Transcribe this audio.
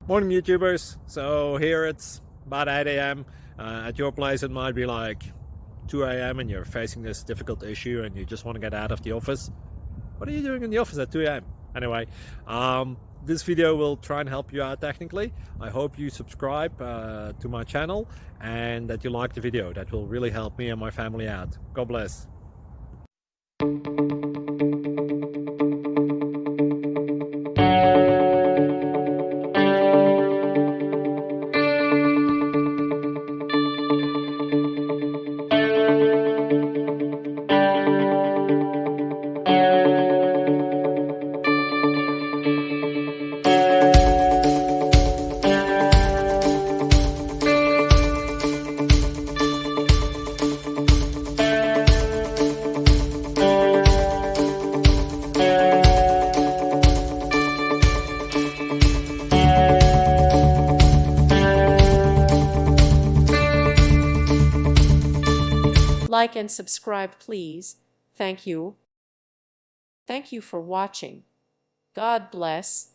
Morning YouTubers. So here it's about 8 a.m. At your place it might be like 2 a.m. and you're facing this difficult issue and you just want to get out of the office. What are you doing in the office at 2 a.m.? Anyway, this video will try and help you out technically. I hope you subscribe to my channel and that you like the video. That will really help me and my family out. God bless. Like and subscribe, please. Thank you. Thank you for watching. God bless.